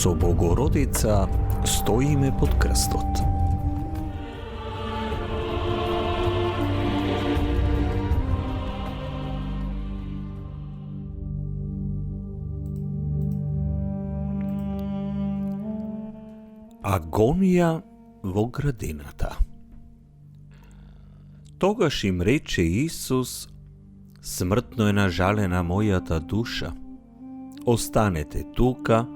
Со Богородица стоиме под крстот. Агонија во градината. Тогаш им рече Исус: смртно е нажалена мојата душа. Останете тука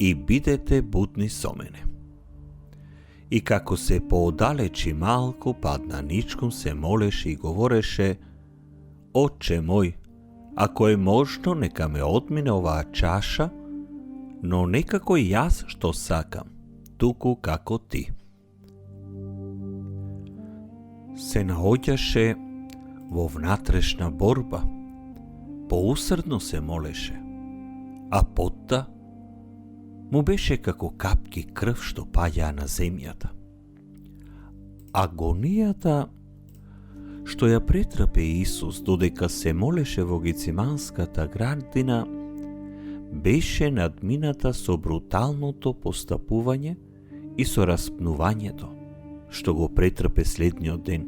и бидете будни со мене. И како се поодалечи малку, падна ничком, се молеше и говореше: Отче мој, ако е можно, нека ме одмине оваа чаша, но не како јас што сакам, туку како ти. Се наоѓаше во внатрешна борба, поусрдно се молеше, а потта му беше како капки крв што паѓаа на земјата. Агонијата што ја претрпе Исус додека се молеше во Гециманската градина беше надмината со бруталното постапување и со распнувањето што го претрпе следниот ден.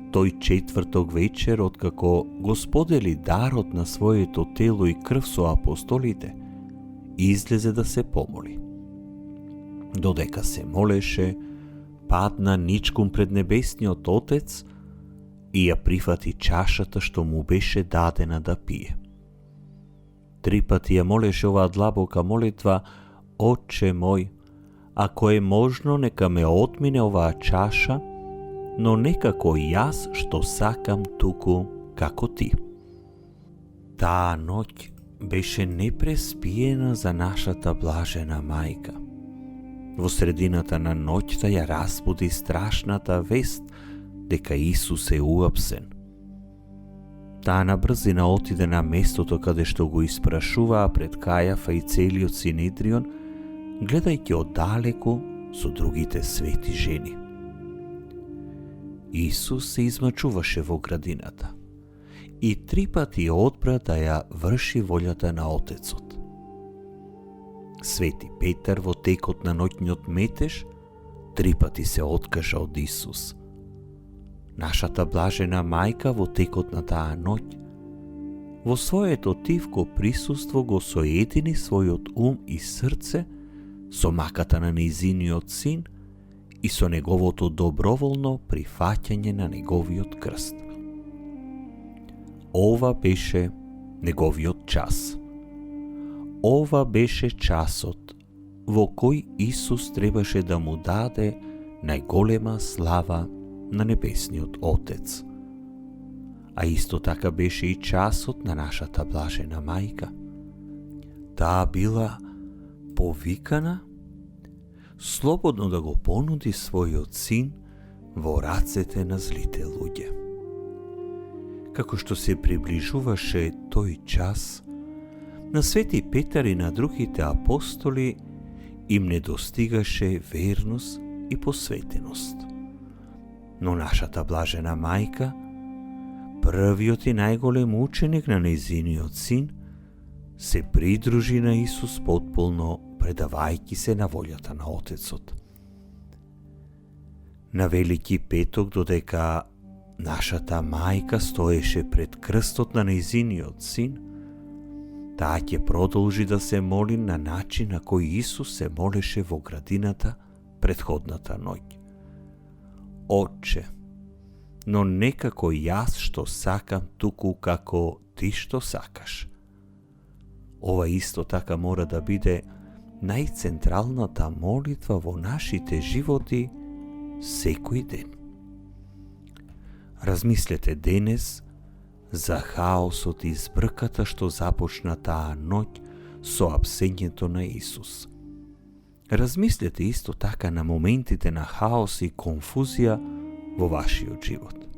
Тој четврток вечер, откако го сподели дарот на своето тело и крв со апостолите, излезе да се помоли. Додека се молеше, падна ничком пред Небесниот Отец и ја прифати чашата што му беше дадена да пие. 3 пати ја молеше оваа длабока молитва: Отче мој, ако е можно, нека ме отмине оваа чаша, но не како јас што сакам, туку како ти. Таа ноќ беше непреспиена за нашата блажена мајка. Во средината на ноќта ја разбуди страшната вест дека Исус е уапсен. Таа на брзина отиде на местото каде што го испрашуваа пред Кајафа и целиот Синедрион, гледајќи оддалеку со другите свети жени. Исус се измачуваше во градината и 3 пати одбра да ја врши волјата на Отецот. Свети Петар во текот на ноќниот метеж 3 пати се откажа од Исус. Нашата блажена мајка во текот на таа ноќ во своето тивко присуство го соедини својот ум и срце со маката на нејзиниот син и со неговото доброволно прифаќање на неговиот крст. Ова беше неговиот час. Ова беше часот во кој Исус требаше да му даде најголема слава на Небесниот Отец. А исто така беше и часот на нашата блажена мајка. Таа била повикана слободно да го понуди својот син во рацете на злите луѓе. Како што се приближуваше тој час, на Свети Петар и на другите апостоли им недостигаше верност и посветеност. Но нашата блажена мајка, првиот и најголем ученик на нејзиниот син, се придружи на Исус потполно, предавајќи се на волјата на Отецот. На Велики петок, додека нашата мајка стоеше пред крстот на нејзиниот син, таа ќе продолжи да се моли на начин на кој Исус се молеше во градината претходната ноќ. Отче, но не како јас што сакам, туку како ти што сакаш. Ова исто така мора да биде најцентралната молитва во нашите животи секој ден. Размислете денес за хаосот и збрката што започна таа ноќ со апсењето на Исус. Размислете исто така на моментите на хаос и конфузија во вашиот живот.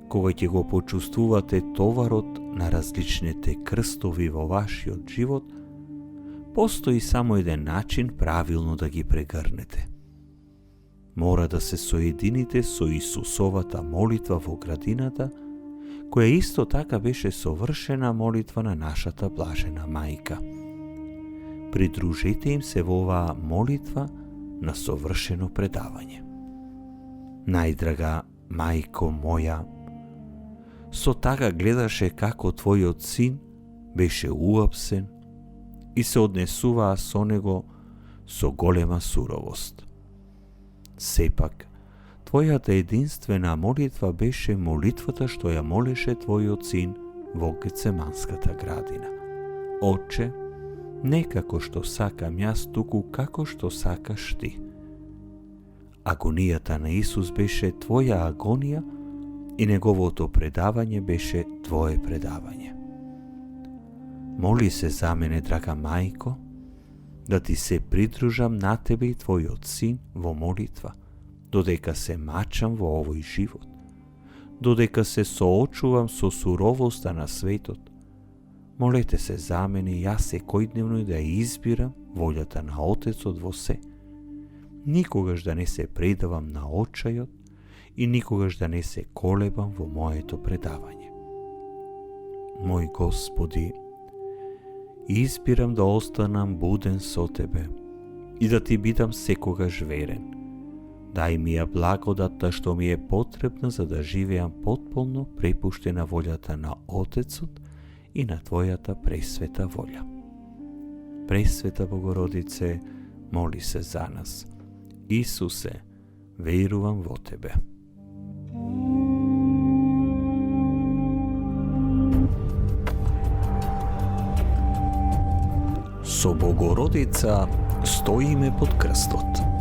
Кога ќе го почувствувате товарот на различните крстови во вашиот живот, постои само еден начин правилно да ги прегрнете. Мора да се соедините со Исусовата молитва во градината, која исто така беше совршена молитва на нашата блажена мајка. придружете им се во оваа молитва на совршено предавање. Најдрага мајко моја, со тага гледаше како твојот син беше уапсен и се однесуваа со него со голема суровост. Сепак, твојата единствена молитва беше молитвата што ја молеше твојот син во Гецеманската градина. Отче, не како што сакам јас, туку како што сакаш ти. Агонијата на Исус беше твоја агонија и неговото предавање беше твое предавање. Моли се за мене, драга мајко, да ти се придружам на тебе и твојот син во молитва, додека се мачам во овој живот, додека се соочувам со суровоста на светот. Молете се за мене јас секојдневно да избирам волјата на Отецот во се. Никогаш да не се предавам на очајот и никогаш да не се колебам во моето предавање. Мој Господи, избирам да останам буден со Тебе и да Ти бидам секогаш верен. Дај ми ја благодатта што ми е потребна за да живеам потполно препуштена волјата на Отецот и на Твојата пресвета волја. Пресвета Богородице, моли се за нас. Исусе, верувам во Тебе. Со Богородица стоиме под крстот.